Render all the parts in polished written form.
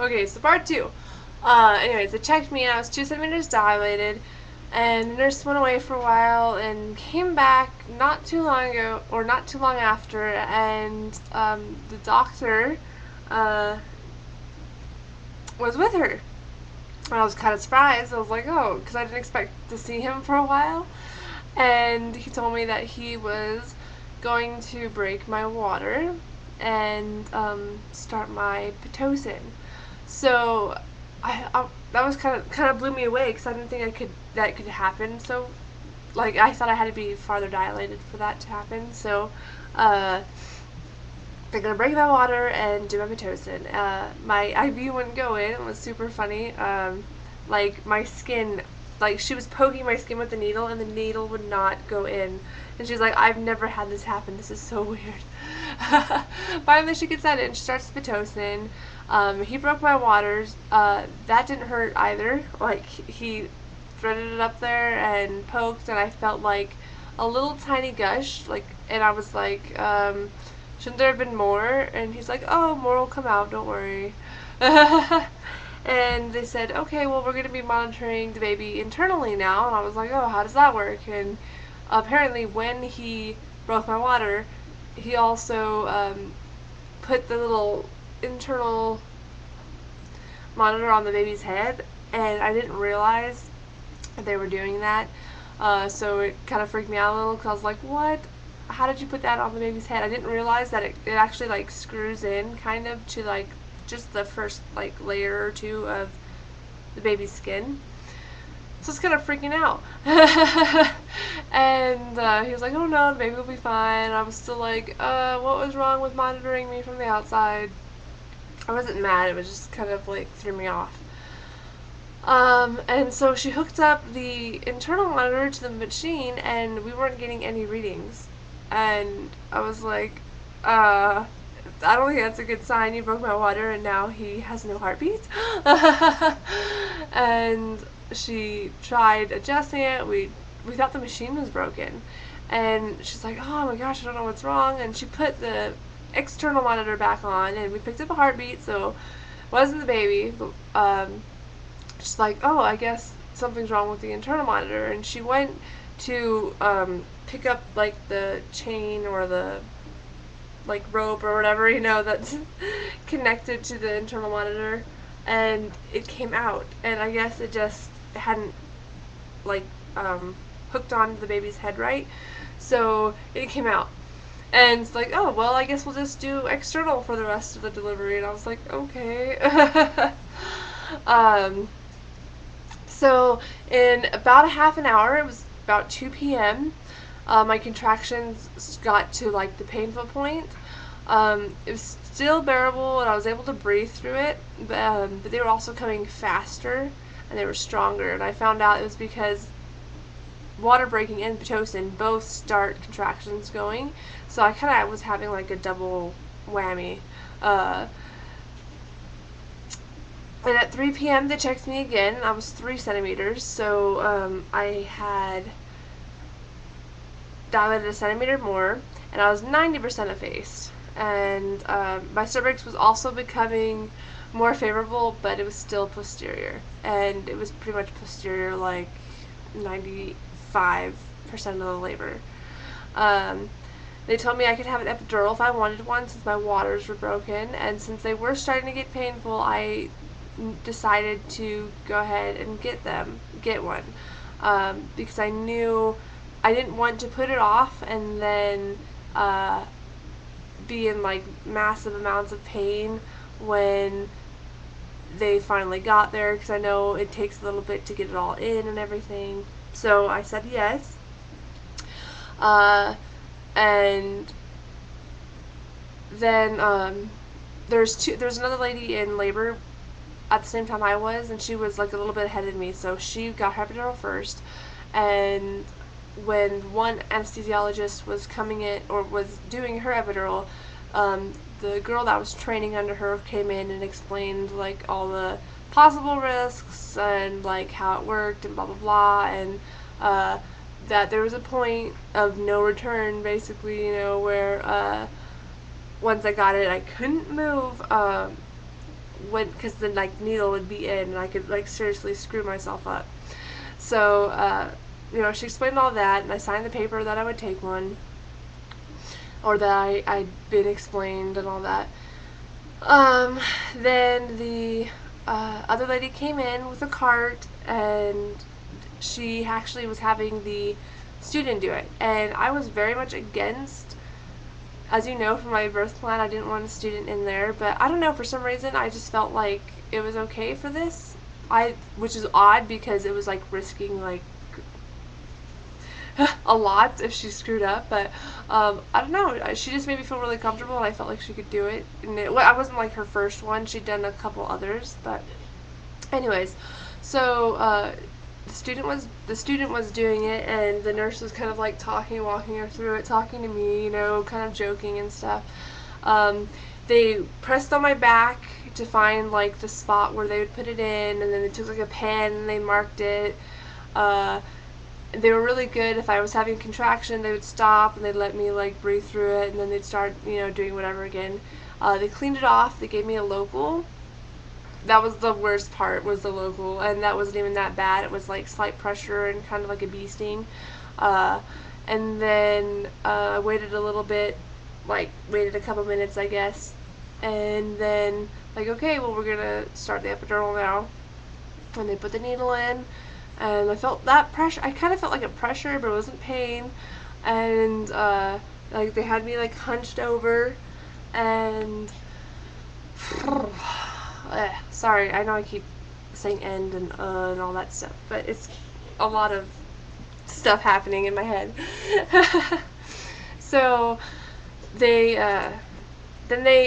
Okay, so part two. Anyways, they checked me and I was 2 centimeters dilated, and the nurse went away for a while and came back not too long ago, or not too long after, and the doctor uh, was with her. And I was kind of surprised. I was like, oh, because I didn't expect to see him for a while. And he told me that he was going to break my water and start my pitocin. So I that was kind of blew me away because I didn't think that could happen. So like I thought I had to be farther dilated for that to happen. So uh, they're gonna break my water and do my pitocin. My IV wouldn't go in. It was super funny. Like my skin, like she was poking my skin with the needle, and the needle would not go in. And she's like, "I've never had this happen. This is so weird." Finally, she gets that in. She starts the pitocin. He broke my waters. That didn't hurt either. Like he threaded it up there and poked, and I felt like a little tiny gush. Like, and I was like, shouldn't there have been more? And he's like, oh, more will come out, don't worry. And they said, okay, well, we're going to be monitoring the baby internally now. And I was like, oh, how does that work? And apparently, when he broke my water, he also put the little internal monitor on the baby's head. And I didn't realize that they were doing that. So it kind of freaked me out a little because I was like, what? How did you put that on the baby's head? I didn't realize that it actually like screws in kind of to like just the first like layer or two of the baby's skin. So it's kind of freaking out. And he was like, oh no, the baby will be fine. I was still like, what was wrong with monitoring me from the outside? I wasn't mad, it was just kind of like threw me off. And so she hooked up the internal monitor to the machine and we weren't getting any readings. And I was like, I don't think that's a good sign. You broke my water and now he has no heartbeat. And she tried adjusting it. We thought the machine was broken. And she's like, oh my gosh, I don't know what's wrong. And she put the external monitor back on and we picked up a heartbeat, so it wasn't the baby. But, she's like, oh, I guess something's wrong with the internal monitor. And she went to pick up like the chain or the like rope or whatever, that's connected to the internal monitor, and it came out. And I guess it just hadn't like hooked onto the baby's head right, so it came out. And it's like, oh well, I guess we'll just do external for the rest of the delivery. And I was like, okay. So in about a half an hour, it was about 2 p.m., my contractions got to like the painful point. It was still bearable and I was able to breathe through it, but they were also coming faster and they were stronger. And I found out it was because water breaking and Pitocin both start contractions going. So I kind of was having like a double whammy. And at 3 p.m. they checked me again. I was 3 centimeters, so I had dilated a centimeter more, and I was 90% effaced. And my cervix was also becoming more favorable, but it was still posterior. And it was pretty much posterior like 95% of the labor. They told me I could have an epidural if I wanted one since my waters were broken, and since they were starting to get painful, I decided to go ahead and get one, because I knew I didn't want to put it off and then be in like massive amounts of pain when they finally got there, because I know it takes a little bit to get it all in and everything. So I said yes. And then there's another lady in labor at the same time I was, and she was like a little bit ahead of me, so she got her epidural first. And when one anesthesiologist was coming in, or was doing her epidural, the girl that was training under her came in and explained like all the possible risks and like how it worked and blah blah blah, and that there was a point of no return, basically, where once I got it, I couldn't move wouldn't, because the like needle would be in, and I could like seriously screw myself up. So, she explained all that, and I signed the paper that I would take one, or that I'd been explained and all that. Then the other lady came in with a cart, and she actually was having the student do it. And I was very much against, as you know from my birth plan, I didn't want a student in there, but I don't know, for some reason I just felt like it was okay for this. Which is odd because it was like risking like a lot if she screwed up, but I don't know. She just made me feel really comfortable, and I felt like she could do it. And I wasn't like her first one; she'd done a couple others, but anyways, so the student was doing it, and the nurse was kind of like walking her through it, talking to me, kind of joking and stuff. They pressed on my back to find like the spot where they would put it in, and then they took like a pen and they marked it. They were really good. If I was having a contraction, they would stop and they'd let me like breathe through it, and then they'd start doing whatever again. They cleaned it off. They gave me a local. That was the worst part, was the local, and that wasn't even that bad. It was like slight pressure and kind of like a bee sting. And then I waited a little bit, like waited a couple minutes, I guess, and then like, okay, well, we're gonna start the epidural now. And they put the needle in, and I felt that pressure. I kind of felt like a pressure, but it wasn't pain. And like they had me like hunched over, and sorry, I know I keep saying end and all that stuff, but it's a lot of stuff happening in my head. So they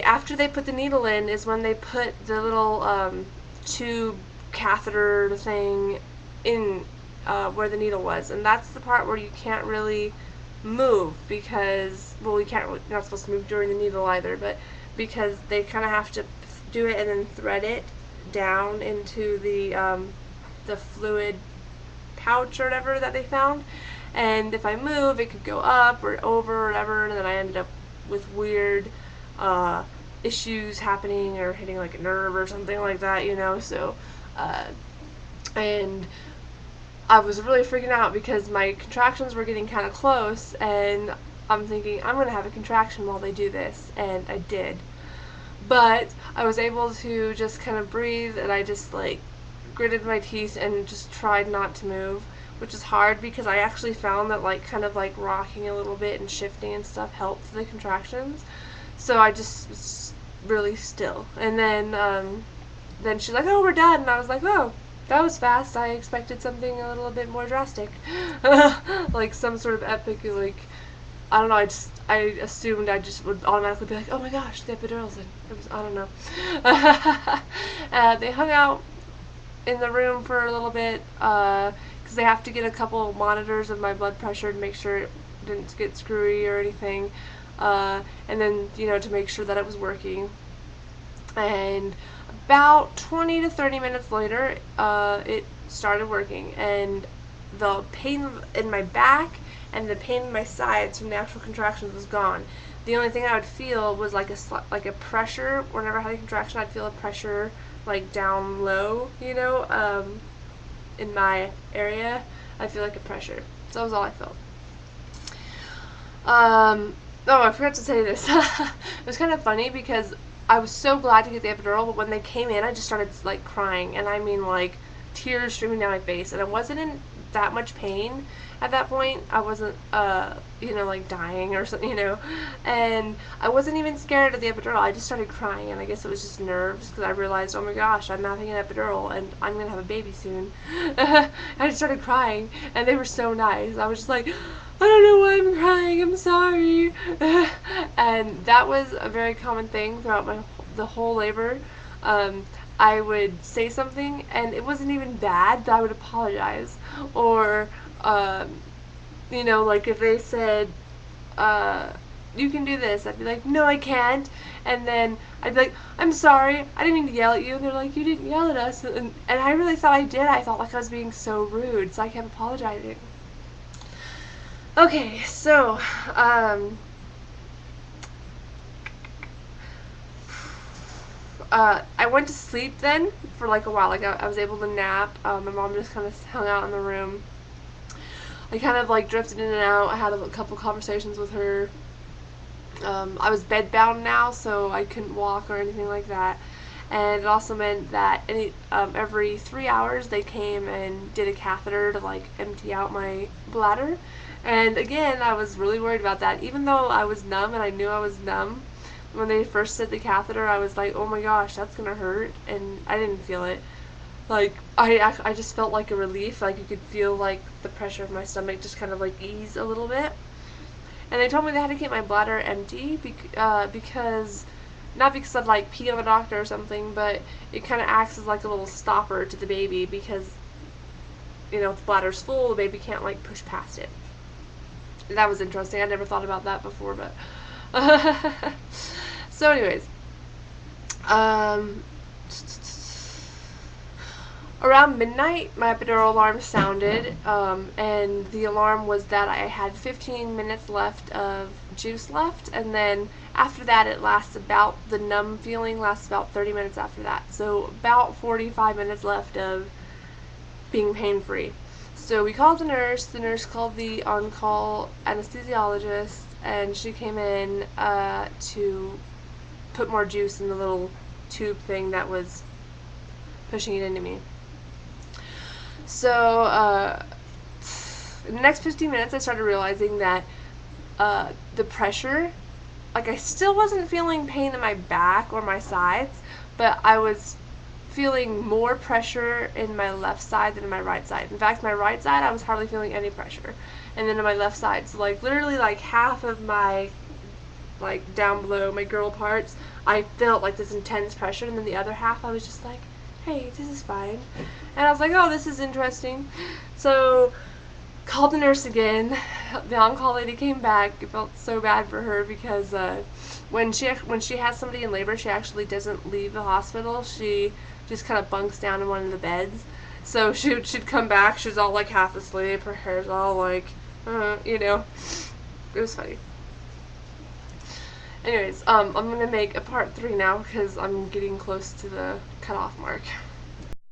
after they put the needle in is when they put the little tube catheter thing in where the needle was, and that's the part where you can't really move because, well, you're not supposed to move during the needle either, but because they kind of have to do it and then thread it down into the fluid pouch or whatever that they found. And if I move, it could go up or over or whatever, and then I ended up with weird issues happening or hitting like a nerve or something like that, so and I was really freaking out because my contractions were getting kind of close, and I'm thinking I'm gonna have a contraction while they do this, and I did. But I was able to just kind of breathe, and I just like gritted my teeth and just tried not to move, which is hard because I actually found that like kind of like rocking a little bit and shifting and stuff helped the contractions. So I just was really still. And then she's like, "Oh, we're done." And I was like, "Oh, that was fast. I expected something a little bit more drastic." Like some sort of epic, like, I don't know, I assumed I just would automatically be like, "Oh my gosh, the epidural's in." I don't know. They hung out in the room for a little bit, because they have to get a couple monitors of my blood pressure to make sure it didn't get screwy or anything, and then, to make sure that it was working. And about 20 to 30 minutes later, it started working, and the pain in my back and the pain in my sides from the actual contractions was gone. The only thing I would feel was like a pressure. Whenever I had a contraction, I'd feel a pressure like down low, in my area. I'd feel like a pressure. So that was all I felt. Oh, I forgot to say this. It was kind of funny because I was so glad to get the epidural, but when they came in, I just started like crying, and I mean like tears streaming down my face, and I wasn't in that much pain at that point. I wasn't like dying or something, and I wasn't even scared of the epidural. I just started crying, and I guess it was just nerves because I realized, oh my gosh, I'm having an epidural and I'm gonna have a baby soon. I just started crying, and they were so nice. I was just like, I don't know why I'm crying, I'm sorry. And that was a very common thing throughout the whole labor. I would say something, and it wasn't even bad, but I would apologize. Or, like if they said, you can do this, I'd be like, no, I can't. And then I'd be like, I'm sorry, I didn't mean to yell at you. And they're like, you didn't yell at us. And I really thought I did. I felt like I was being so rude, so I kept apologizing. Okay, so, I went to sleep then for like a while. Like I was able to nap. My mom just kind of hung out in the room. I kind of like drifted in and out. I had a couple conversations with her. I was bedbound now, so I couldn't walk or anything like that. And it also meant that every 3 hours they came and did a catheter to like empty out my bladder. And again, I was really worried about that. Even though I was numb and I knew I was numb, when they first did the catheter, I was like, oh my gosh, that's gonna hurt. And I didn't feel it. Like, I just felt like a relief. Like, you could feel like the pressure of my stomach just kind of like ease a little bit. And they told me they had to keep my bladder empty because, not because I'd like pee on the doctor or something, but it kind of acts as like a little stopper to the baby because, if the bladder's full, the baby can't like push past it. That was interesting. I never thought about that before, but. So, anyways. Um, Around midnight, my epidural alarm sounded, and the alarm was that I had 15 minutes left of juice left, and then after that the numb feeling lasts about 30 minutes after that. So about 45 minutes left of being pain-free. So we called the nurse called the on-call anesthesiologist, and she came in to put more juice in the little tube thing that was pushing it into me. So, in the next 15 minutes, I started realizing that the pressure, like I still wasn't feeling pain in my back or my sides, but I was feeling more pressure in my left side than in my right side. In fact, my right side, I was hardly feeling any pressure. And then in my left side, so like literally like half of my, like down below my girdle parts, I felt like this intense pressure, and then the other half, I was just like, hey, this is fine. And I was like, oh, this is interesting. So, called the nurse again. The on-call lady came back. It felt so bad for her because when she has somebody in labor, she actually doesn't leave the hospital. She just kind of bunks down in one of the beds. So she'd come back. She was all like half asleep. Her hair's all like, It was funny. Anyways, I'm gonna make a part 3 now because I'm getting close to the cutoff mark.